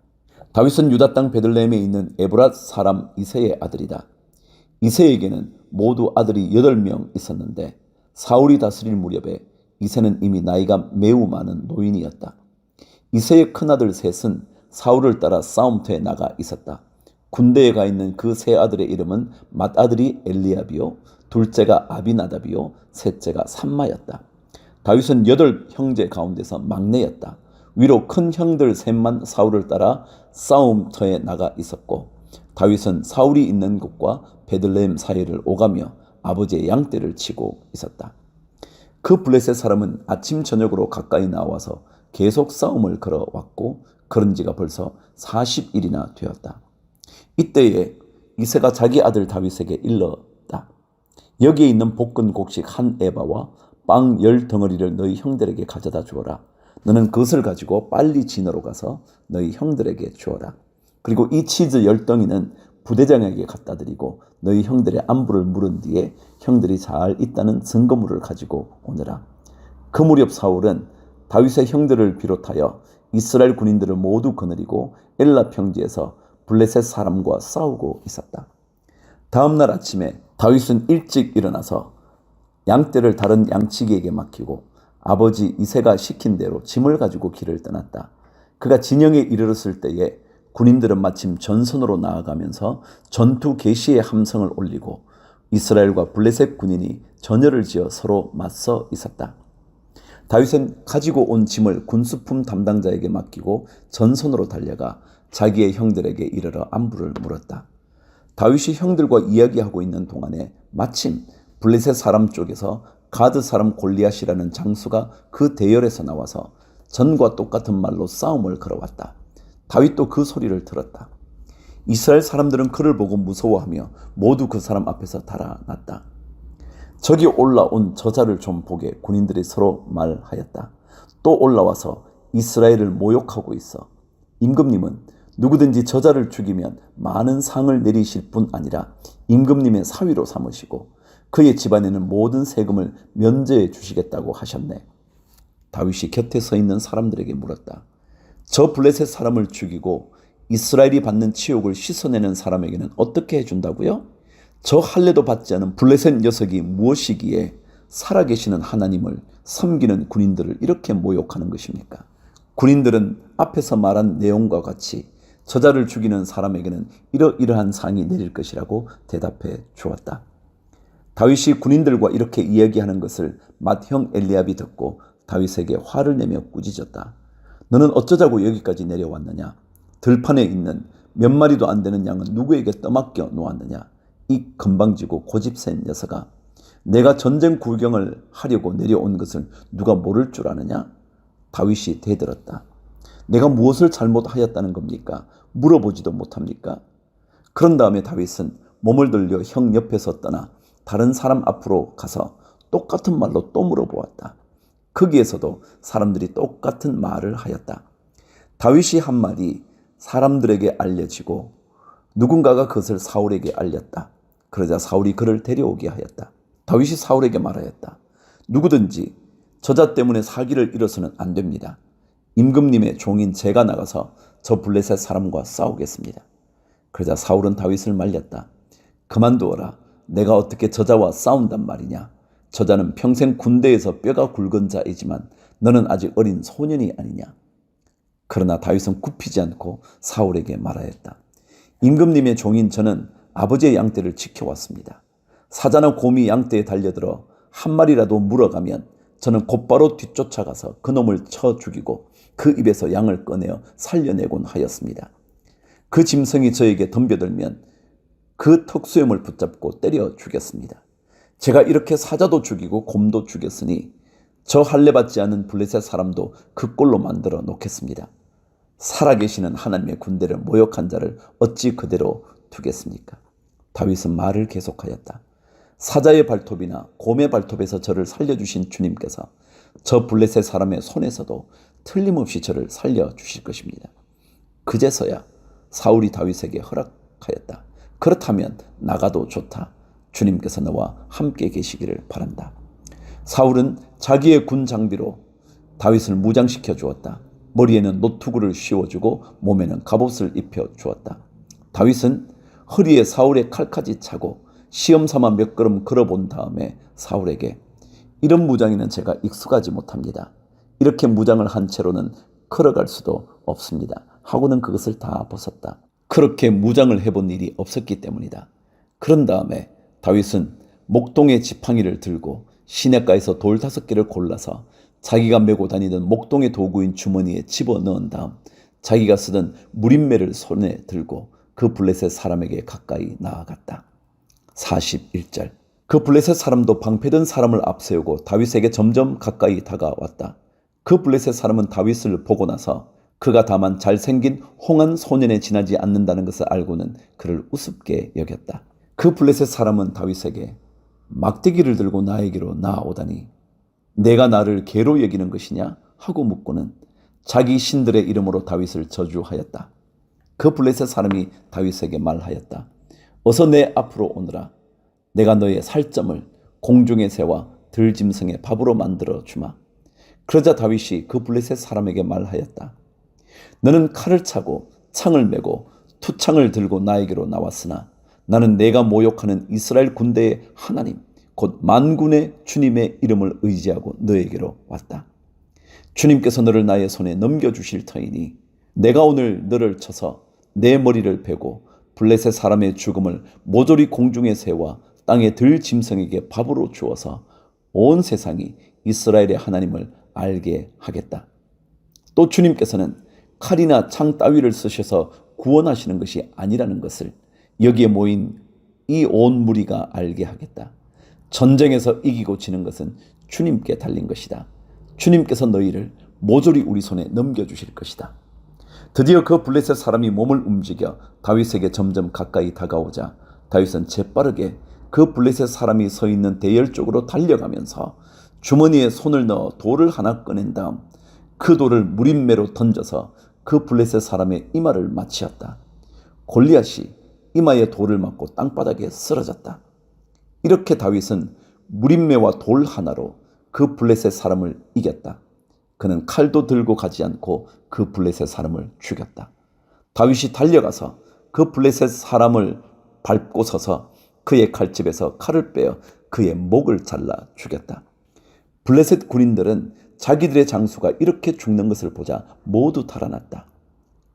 다윗은 유다 땅 베들레헴에 있는 에브랏 사람 이새의 아들이다. 이새에게는 모두 아들이 8명 있었는데 사울이 다스릴 무렵에 이새는 이미 나이가 매우 많은 노인이었다. 이새의 큰아들 셋은 사울을 따라 싸움터에 나가 있었다. 군대에 가 있는 그 세 아들의 이름은 맏아들이 엘리압이요, 둘째가 아비나답이요, 셋째가 삼마였다. 다윗은 8형제 가운데서 막내였다. 위로 큰 형들 셋만 사울을 따라 싸움터에 나가 있었고 다윗은 사울이 있는 곳과 베들레헴 사이를 오가며 아버지의 양떼를 치고 있었다. 그 블레셋 사람은 아침 저녁으로 가까이 나와서 계속 싸움을 걸어왔고 그런 지가 벌써 40일이나 되었다. 이때에 이새가 자기 아들 다윗에게 일렀다. 여기에 있는 볶은 곡식 한 에바와 빵 10덩어리를 너희 형들에게 가져다 주어라. 너는 그것을 가지고 빨리 진으로 가서 너희 형들에게 주어라. 그리고 이 치즈 10덩이는 부대장에게 갖다 드리고 너희 형들의 안부를 물은 뒤에 형들이 잘 있다는 증거물을 가지고 오너라. 그 무렵 사울은 다윗의 형들을 비롯하여 이스라엘 군인들을 모두 거느리고 엘라 평지에서 블레셋 사람과 싸우고 있었다. 다음 날 아침에 다윗은 일찍 일어나서 양떼를 다른 양치기에게 맡기고 아버지 이새가 시킨 대로 짐을 가지고 길을 떠났다. 그가 진영에 이르렀을 때에 군인들은 마침 전선으로 나아가면서 전투 개시의 함성을 올리고 이스라엘과 블레셋 군인이 전열을 지어 서로 맞서 있었다. 다윗은 가지고 온 짐을 군수품 담당자에게 맡기고 전선으로 달려가 자기의 형들에게 이르러 안부를 물었다. 다윗이 형들과 이야기하고 있는 동안에 마침 블레셋 사람 쪽에서 가드 사람 골리앗이라는 장수가 그 대열에서 나와서 전과 똑같은 말로 싸움을 걸어왔다. 다윗도 그 소리를 들었다. 이스라엘 사람들은 그를 보고 무서워하며 모두 그 사람 앞에서 달아났다. 저기 올라온 저자를 좀 보게 군인들이 서로 말하였다. 또 올라와서 이스라엘을 모욕하고 있어. 임금님은 누구든지 저자를 죽이면 많은 상을 내리실 뿐 아니라 임금님의 사위로 삼으시고 그의 집안에는 모든 세금을 면제해 주시겠다고 하셨네. 다윗이 곁에 서 있는 사람들에게 물었다. 저 블레셋 사람을 죽이고 이스라엘이 받는 치욕을 씻어내는 사람에게는 어떻게 해준다고요? 저 할례도 받지 않은 블레셋 녀석이 무엇이기에 살아계시는 하나님을 섬기는 군인들을 이렇게 모욕하는 것입니까? 군인들은 앞에서 말한 내용과 같이 저자를 죽이는 사람에게는 이러이러한 상이 내릴 것이라고 대답해 주었다. 다윗이 군인들과 이렇게 이야기하는 것을 맏형 엘리압이 듣고 다윗에게 화를 내며 꾸짖었다. 너는 어쩌자고 여기까지 내려왔느냐? 들판에 있는 몇 마리도 안 되는 양은 누구에게 떠맡겨 놓았느냐? 이 건방지고 고집센 녀석아, 내가 전쟁 구경을 하려고 내려온 것을 누가 모를 줄 아느냐? 다윗이 대들었다. 내가 무엇을 잘못하였다는 겁니까? 물어보지도 못합니까? 그런 다음에 다윗은 몸을 들려 형 옆에서 떠나 다른 사람 앞으로 가서 똑같은 말로 또 물어보았다. 거기에서도 사람들이 똑같은 말을 하였다. 다윗이 한 말이 사람들에게 알려지고 누군가가 그것을 사울에게 알렸다. 그러자 사울이 그를 데려오게 하였다. 다윗이 사울에게 말하였다. 누구든지 저자 때문에 살기를 잃어서는 안 됩니다. 임금님의 종인 제가 나가서 저 블레셋 사람과 싸우겠습니다. 그러자 사울은 다윗을 말렸다. 그만두어라. 내가 어떻게 저자와 싸운단 말이냐. 저자는 평생 군대에서 뼈가 굵은 자이지만 너는 아직 어린 소년이 아니냐. 그러나 다윗은 굽히지 않고 사울에게 말하였다. 임금님의 종인 저는 아버지의 양떼를 지켜왔습니다. 사자나 곰이 양떼에 달려들어 한 마리라도 물어가면 저는 곧바로 뒤쫓아가서 그놈을 쳐 죽이고 그 입에서 양을 꺼내어 살려내곤 하였습니다. 그 짐승이 저에게 덤벼들면 그 턱수염을 붙잡고 때려 죽였습니다. 제가 이렇게 사자도 죽이고 곰도 죽였으니 저 할례받지 않은 블레셋 사람도 그 꼴로 만들어 놓겠습니다. 살아계시는 하나님의 군대를 모욕한 자를 어찌 그대로 두겠습니까? 다윗은 말을 계속하였다. 사자의 발톱이나 곰의 발톱에서 저를 살려주신 주님께서 저 블레셋 사람의 손에서도 틀림없이 저를 살려주실 것입니다. 그제서야 사울이 다윗에게 허락하였다. 그렇다면 나가도 좋다. 주님께서 너와 함께 계시기를 바란다. 사울은 자기의 군 장비로 다윗을 무장시켜 주었다. 머리에는 노투구를 씌워주고 몸에는 갑옷을 입혀 주었다. 다윗은 허리에 사울의 칼까지 차고 시험삼아 몇 걸음 걸어본 다음에 사울에게 이런 무장에는 제가 익숙하지 못합니다. 이렇게 무장을 한 채로는 걸어갈 수도 없습니다. 하고는 그것을 다 벗었다. 그렇게 무장을 해본 일이 없었기 때문이다. 그런 다음에 다윗은 목동의 지팡이를 들고 시냇가에서 돌 5개를 골라서 자기가 메고 다니던 목동의 도구인 주머니에 집어넣은 다음 자기가 쓰던 무림매를 손에 들고 그 블레셋 사람에게 가까이 나아갔다. 41절 그 블레셋 사람도 방패든 사람을 앞세우고 다윗에게 점점 가까이 다가왔다. 그 블레셋 사람은 다윗을 보고 나서 그가 다만 잘생긴 홍한 소년에 지나지 않는다는 것을 알고는 그를 우습게 여겼다. 그 블레셋 사람은 다윗에게 막대기를 들고 나에게로 나아오다니 내가 나를 개로 여기는 것이냐 하고 묻고는 자기 신들의 이름으로 다윗을 저주하였다. 그 블레셋 사람이 다윗에게 말하였다. 어서 내 앞으로 오너라. 내가 너의 살점을 공중의 새와 들짐승의 밥으로 만들어 주마. 그러자 다윗이 그 블레셋 사람에게 말하였다. 너는 칼을 차고 창을 메고 투창을 들고 나에게로 나왔으나 나는 내가 모욕하는 이스라엘 군대의 하나님 곧 만군의 주님의 이름을 의지하고 너에게로 왔다. 주님께서 너를 나의 손에 넘겨주실 터이니 내가 오늘 너를 쳐서 내 머리를 베고 블레셋 사람의 죽음을 모조리 공중의 새와 땅의 들짐승에게 밥으로 주어서 온 세상이 이스라엘의 하나님을 알게 하겠다. 또 주님께서는 칼이나 창 따위를 쓰셔서 구원하시는 것이 아니라는 것을 여기에 모인 이 온 무리가 알게 하겠다. 전쟁에서 이기고 지는 것은 주님께 달린 것이다. 주님께서 너희를 모조리 우리 손에 넘겨주실 것이다. 드디어 그 블레셋 사람이 몸을 움직여 다윗에게 점점 가까이 다가오자 다윗은 재빠르게 그 블레셋 사람이 서 있는 대열 쪽으로 달려가면서 주머니에 손을 넣어 돌을 하나 꺼낸 다음 그 돌을 무림매로 던져서 그 블레셋 사람의 이마를 맞추었다. 골리앗이 이마에 돌을 맞고 땅바닥에 쓰러졌다. 이렇게 다윗은 무림매와 돌 하나로 그 블레셋 사람을 이겼다. 그는 칼도 들고 가지 않고 그 블레셋 사람을 죽였다. 다윗이 달려가서 그 블레셋 사람을 밟고 서서 그의 칼집에서 칼을 빼어 그의 목을 잘라 죽였다. 블레셋 군인들은 자기들의 장수가 이렇게 죽는 것을 보자 모두 달아났다.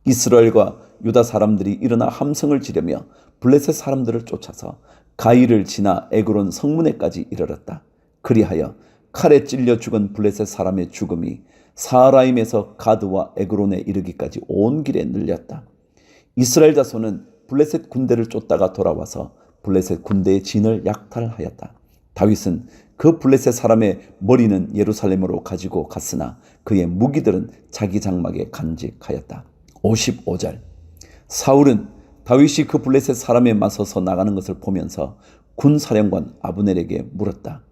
이스라엘과 유다 사람들이 일어나 함성을 지르며 블레셋 사람들을 쫓아서 가이를 지나 에그론 성문에까지 이르렀다. 그리하여 칼에 찔려 죽은 블레셋 사람의 죽음이 사라임에서 가드와 에그론에 이르기까지 온 길에 늘렸다. 이스라엘 자손은 블레셋 군대를 쫓다가 돌아와서 블레셋 군대의 진을 약탈하였다. 다윗은 그 블레셋 사람의 머리는 예루살렘으로 가지고 갔으나 그의 무기들은 자기 장막에 간직하였다. 55절. 사울은 다윗이 그 블레셋 사람에 맞서서 나가는 것을 보면서 군사령관 아브넬에게 물었다.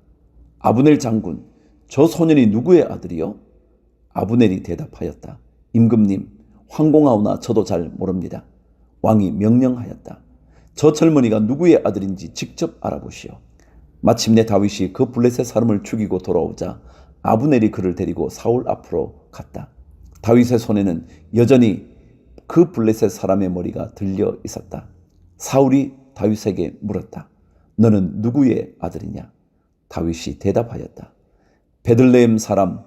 아브넬 장군, 저 소년이 누구의 아들이요? 아브넬이 대답하였다. 임금님, 황공하오나 저도 잘 모릅니다. 왕이 명령하였다. 저 젊은이가 누구의 아들인지 직접 알아보시오. 마침내 다윗이 그 블레셋 사람을 죽이고 돌아오자 아브넬이 그를 데리고 사울 앞으로 갔다. 다윗의 손에는 여전히 그 블레셋 사람의 머리가 들려 있었다. 사울이 다윗에게 물었다. 너는 누구의 아들이냐? 다윗이 대답하였다. 베들레헴 사람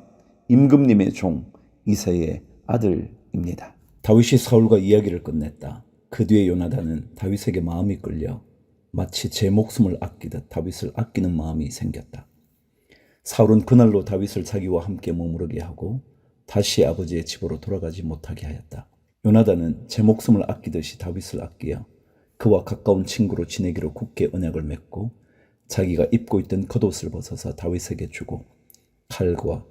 임금님의 종 이새의 아들입니다. 다윗이 사울과 이야기를 끝냈다. 그 뒤에 요나단은 다윗에게 마음이 끌려 마치 제 목숨을 아끼듯 다윗을 아끼는 마음이 생겼다. 사울은 그날로 다윗을 자기와 함께 머무르게 하고 다시 아버지의 집으로 돌아가지 못하게 하였다. 요나단은 제 목숨을 아끼듯이 다윗을 아끼어 그와 가까운 친구로 지내기로 굳게 언약을 맺고 자기가 입고 있던 겉옷을 벗어서 다윗에게 주고 칼과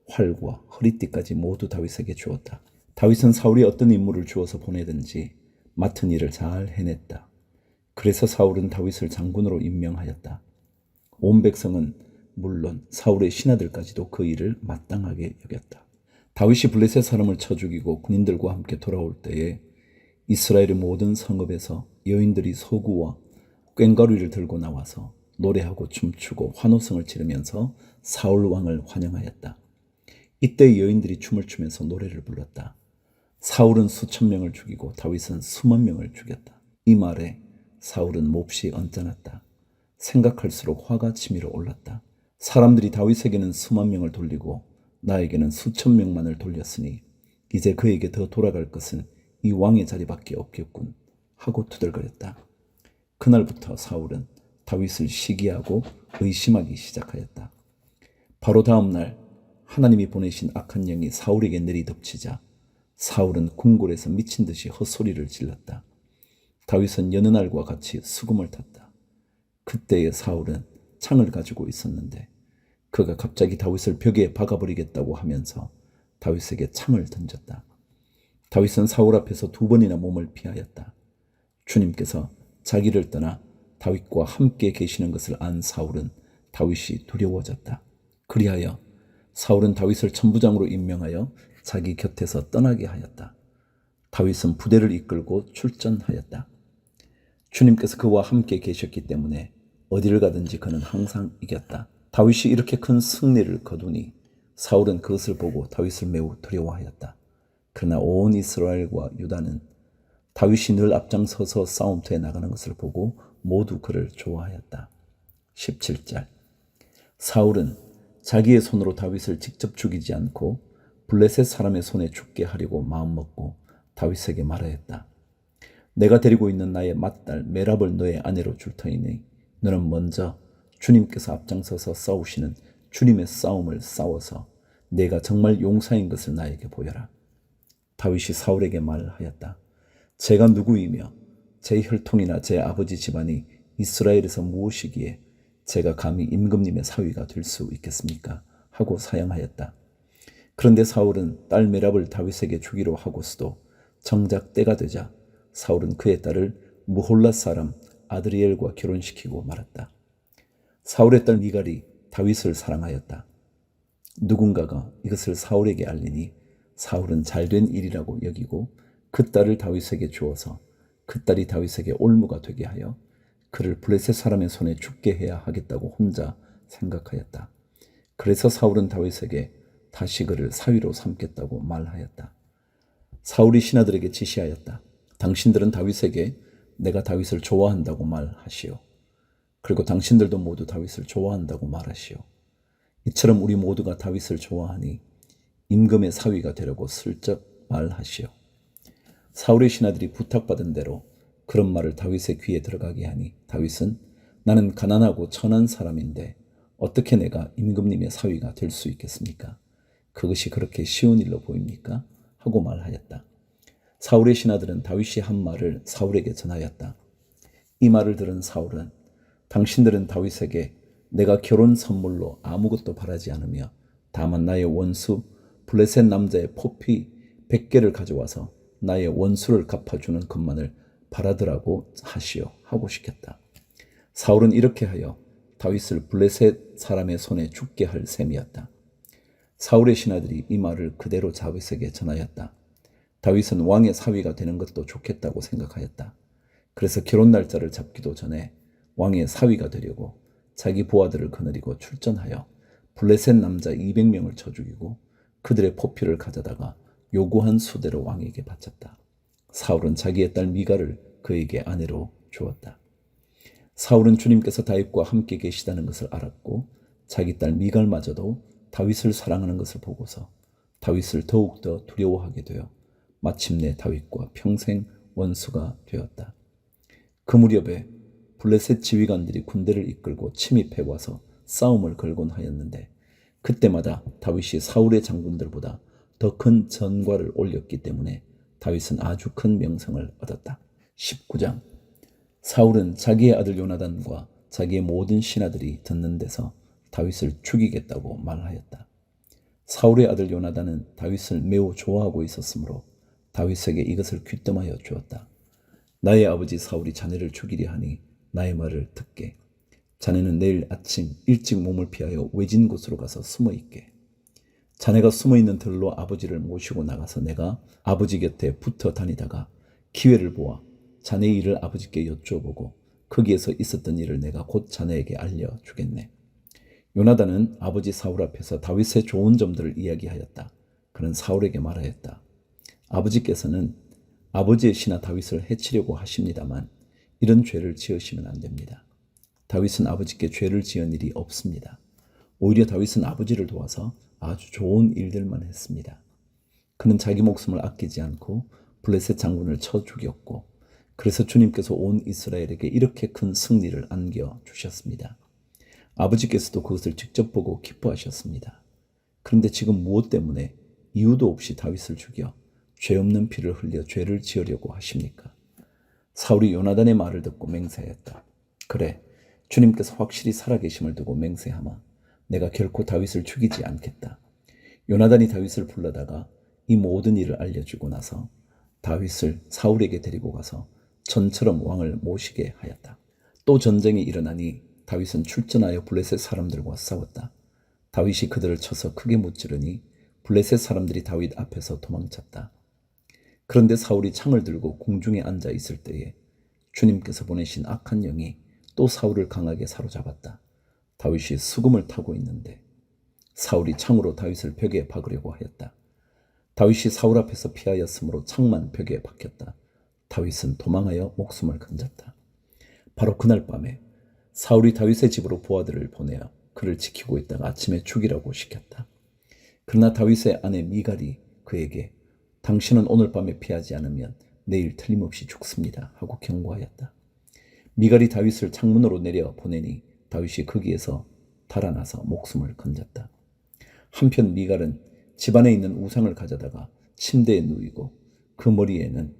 활과 허리띠까지 모두 다윗에게 주었다. 다윗은 사울이 어떤 임무를 주어서 보내든지 맡은 일을 잘 해냈다. 그래서 사울은 다윗을 장군으로 임명하였다. 온 백성은 물론 사울의 신하들까지도 그 일을 마땅하게 여겼다. 다윗이 블레셋 사람을 쳐 죽이고 군인들과 함께 돌아올 때에 이스라엘의 모든 성읍에서 여인들이 소구와 꽹과리를 들고 나와서 노래하고 춤추고 환호성을 지르면서 사울 왕을 환영하였다. 이때 여인들이 춤을 추면서 노래를 불렀다. 사울은 수천 명을 죽이고 다윗은 수만 명을 죽였다. 이 말에 사울은 몹시 언짢았다. 생각할수록 화가 치밀어 올랐다. 사람들이 다윗에게는 수만 명을 돌리고 나에게는 수천 명만을 돌렸으니 이제 그에게 더 돌아갈 것은 이 왕의 자리밖에 없겠군 하고 투덜거렸다. 그날부터 사울은 다윗을 시기하고 의심하기 시작하였다. 바로 다음 날 하나님이 보내신 악한 영이 사울에게 내리덮치자 사울은 궁궐에서 미친 듯이 헛소리를 질렀다. 다윗은 여느 날과 같이 수금을 탔다. 그때의 사울은 창을 가지고 있었는데 그가 갑자기 다윗을 벽에 박아버리겠다고 하면서 다윗에게 창을 던졌다. 다윗은 사울 앞에서 2번이나 몸을 피하였다. 주님께서 자기를 떠나 다윗과 함께 계시는 것을 안 사울은 다윗이 두려워졌다. 그리하여 사울은 다윗을 천부장으로 임명하여 자기 곁에서 떠나게 하였다. 다윗은 부대를 이끌고 출전하였다. 주님께서 그와 함께 계셨기 때문에 어디를 가든지 그는 항상 이겼다. 다윗이 이렇게 큰 승리를 거두니 사울은 그것을 보고 다윗을 매우 두려워하였다. 그러나 온 이스라엘과 유다는 다윗이 늘 앞장서서 싸움터에 나가는 것을 보고 모두 그를 좋아하였다. 17절. 사울은 자기의 손으로 다윗을 직접 죽이지 않고 블레셋 사람의 손에 죽게 하려고 마음먹고 다윗에게 말하였다. 내가 데리고 있는 나의 맏딸 메랍을 너의 아내로 줄 터이니 너는 먼저 주님께서 앞장서서 싸우시는 주님의 싸움을 싸워서 내가 정말 용사인 것을 나에게 보여라. 다윗이 사울에게 말하였다. 제가 누구이며 제 혈통이나 제 아버지 집안이 이스라엘에서 무엇이기에 제가 감히 임금님의 사위가 될 수 있겠습니까? 하고 사양하였다. 그런데 사울은 딸 메랍을 다윗에게 주기로 하고서도 정작 때가 되자 사울은 그의 딸을 무홀랏 사람 아드리엘과 결혼시키고 말았다. 사울의 딸 미갈이 다윗을 사랑하였다. 누군가가 이것을 사울에게 알리니 사울은 잘된 일이라고 여기고 그 딸을 다윗에게 주어서 그 딸이 다윗에게 올무가 되게 하여 그를 블레셋 사람의 손에 죽게 해야 하겠다고 혼자 생각하였다. 그래서 사울은 다윗에게 다시 그를 사위로 삼겠다고 말하였다. 사울이 신하들에게 지시하였다. 당신들은 다윗에게 내가 다윗을 좋아한다고 말하시오. 그리고 당신들도 모두 다윗을 좋아한다고 말하시오. 이처럼 우리 모두가 다윗을 좋아하니 임금의 사위가 되려고 슬쩍 말하시오. 사울의 신하들이 부탁받은 대로 그런 말을 다윗의 귀에 들어가게 하니 다윗은 나는 가난하고 천한 사람인데 어떻게 내가 임금님의 사위가 될 수 있겠습니까? 그것이 그렇게 쉬운 일로 보입니까? 하고 말하였다. 사울의 신하들은 다윗이 한 말을 사울에게 전하였다. 이 말을 들은 사울은 당신들은 다윗에게 내가 결혼 선물로 아무것도 바라지 않으며 다만 나의 원수 블레셋 남자의 포피 100개를 가져와서 나의 원수를 갚아주는 것만을 바라더라고 하시오 하고 시켰다. 사울은 이렇게 하여 다윗을 블레셋 사람의 손에 죽게 할 셈이었다. 사울의 신하들이 이 말을 그대로 다윗에게 전하였다. 다윗은 왕의 사위가 되는 것도 좋겠다고 생각하였다. 그래서 결혼 날짜를 잡기도 전에 왕의 사위가 되려고 자기 부하들을 거느리고 출전하여 블레셋 남자 200명을 쳐 죽이고 그들의 포피를 가져다가 요구한 수대로 왕에게 바쳤다. 사울은 자기의 딸 미갈을 그에게 아내로 주었다. 사울은 주님께서 다윗과 함께 계시다는 것을 알았고 자기 딸 미갈마저도 다윗을 사랑하는 것을 보고서 다윗을 더욱더 두려워하게 되어 마침내 다윗과 평생 원수가 되었다. 그 무렵에 블레셋 지휘관들이 군대를 이끌고 침입해 와서 싸움을 걸곤 하였는데 그때마다 다윗이 사울의 장군들보다 더 큰 전과를 올렸기 때문에 다윗은 아주 큰 명성을 얻었다. 19장. 사울은 자기의 아들 요나단과 자기의 모든 신하들이 듣는 데서 다윗을 죽이겠다고 말하였다. 사울의 아들 요나단은 다윗을 매우 좋아하고 있었으므로 다윗에게 이것을 귀뜸하여 주었다. 나의 아버지 사울이 자네를 죽이려 하니 나의 말을 듣게. 자네는 내일 아침 일찍 몸을 피하여 외진 곳으로 가서 숨어 있게. 자네가 숨어 있는 들로 아버지를 모시고 나가서 내가 아버지 곁에 붙어 다니다가 기회를 보아 자네의 일을 아버지께 여쭤보고 거기에서 있었던 일을 내가 곧 자네에게 알려주겠네. 요나단은 아버지 사울 앞에서 다윗의 좋은 점들을 이야기하였다. 그는 사울에게 말하였다. 아버지께서는 아버지의 신하 다윗을 해치려고 하십니다만 이런 죄를 지으시면 안 됩니다. 다윗은 아버지께 죄를 지은 일이 없습니다. 오히려 다윗은 아버지를 도와서 아주 좋은 일들만 했습니다. 그는 자기 목숨을 아끼지 않고 블레셋 장군을 쳐 죽였고 그래서 주님께서 온 이스라엘에게 이렇게 큰 승리를 안겨주셨습니다. 아버지께서도 그것을 직접 보고 기뻐하셨습니다. 그런데 지금 무엇 때문에 이유도 없이 다윗을 죽여 죄 없는 피를 흘려 죄를 지으려고 하십니까? 사울이 요나단의 말을 듣고 맹세하였다. 그래, 주님께서 확실히 살아계심을 두고 맹세하마 내가 결코 다윗을 죽이지 않겠다. 요나단이 다윗을 불러다가 이 모든 일을 알려주고 나서 다윗을 사울에게 데리고 가서 전처럼 왕을 모시게 하였다. 또 전쟁이 일어나니 다윗은 출전하여 블레셋 사람들과 싸웠다. 다윗이 그들을 쳐서 크게 무찌르니 블레셋 사람들이 다윗 앞에서 도망쳤다. 그런데 사울이 창을 들고 궁중에 앉아 있을 때에 주님께서 보내신 악한 영이 또 사울을 강하게 사로잡았다. 다윗이 수금을 타고 있는데 사울이 창으로 다윗을 벽에 박으려고 하였다. 다윗이 사울 앞에서 피하였으므로 창만 벽에 박혔다. 다윗은 도망하여 목숨을 건졌다. 바로 그날 밤에 사울이 다윗의 집으로 부하들을 보내어 그를 지키고 있다가 아침에 죽이라고 시켰다. 그러나 다윗의 아내 미갈이 그에게 당신은 오늘 밤에 피하지 않으면 내일 틀림없이 죽습니다 하고 경고하였다. 미갈이 다윗을 창문으로 내려 보내니 다윗이 거기에서 달아나서 목숨을 건졌다. 한편 미갈은 집안에 있는 우상을 가져다가 침대에 누이고 그 머리에는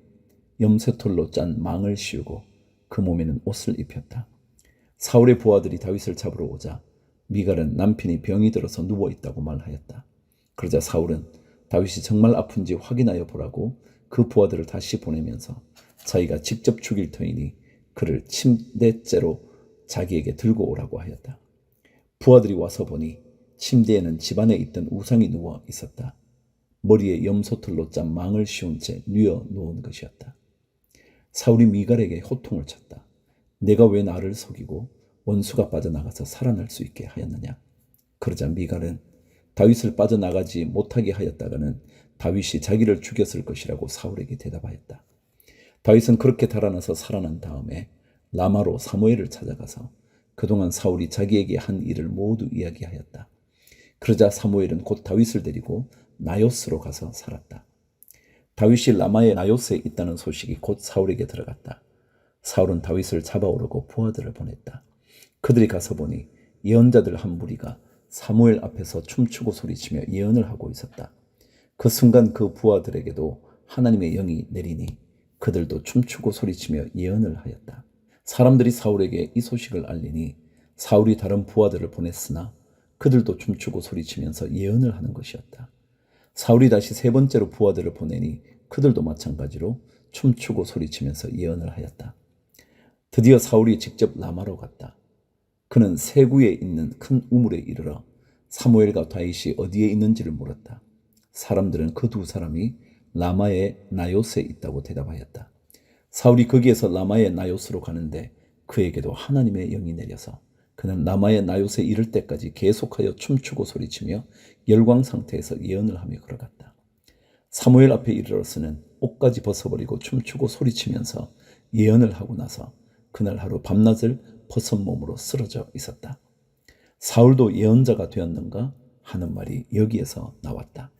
염소털로 짠 망을 씌우고 그 몸에는 옷을 입혔다. 사울의 부하들이 다윗을 잡으러 오자 미갈은 남편이 병이 들어서 누워있다고 말하였다. 그러자 사울은 다윗이 정말 아픈지 확인하여 보라고 그 부하들을 다시 보내면서 자기가 직접 죽일 터이니 그를 침대째로 자기에게 들고 오라고 하였다. 부하들이 와서 보니 침대에는 집안에 있던 우상이 누워 있었다. 머리에 염소털로 짠 망을 씌운 채 뉘어 놓은 것이었다. 사울이 미갈에게 호통을 쳤다. 내가 왜 나를 속이고 원수가 빠져나가서 살아날 수 있게 하였느냐. 그러자 미갈은 다윗을 빠져나가지 못하게 하였다가는 다윗이 자기를 죽였을 것이라고 사울에게 대답하였다. 다윗은 그렇게 달아나서 살아난 다음에 라마로 사무엘을 찾아가서 그동안 사울이 자기에게 한 일을 모두 이야기하였다. 그러자 사무엘은 곧 다윗을 데리고 나요스로 가서 살았다. 다윗이 라마의 나요스에 있다는 소식이 곧 사울에게 들어갔다. 사울은 다윗을 잡아오려고 부하들을 보냈다. 그들이 가서 보니 예언자들 한 무리가 사무엘 앞에서 춤추고 소리치며 예언을 하고 있었다. 그 순간 그 부하들에게도 하나님의 영이 내리니 그들도 춤추고 소리치며 예언을 하였다. 사람들이 사울에게 이 소식을 알리니 사울이 다른 부하들을 보냈으나 그들도 춤추고 소리치면서 예언을 하는 것이었다. 사울이 다시 세 번째로 부하들을 보내니 그들도 마찬가지로 춤추고 소리치면서 예언을 하였다. 드디어 사울이 직접 라마로 갔다. 그는 세구에 있는 큰 우물에 이르러 사무엘과 다윗이 어디에 있는지를 물었다. 사람들은 그 두 사람이 라마의 나요스에 있다고 대답하였다. 사울이 거기에서 라마의 나요스로 가는데 그에게도 하나님의 영이 내려서 그는 라마의 나요스에 이를 때까지 계속하여 춤추고 소리치며 열광 상태에서 예언을 하며 걸어갔다. 사무엘 앞에 이르러서는 옷까지 벗어버리고 춤추고 소리치면서 예언을 하고 나서 그날 하루 밤낮을 벗은 몸으로 쓰러져 있었다. 사울도 예언자가 되었는가 하는 말이 여기에서 나왔다.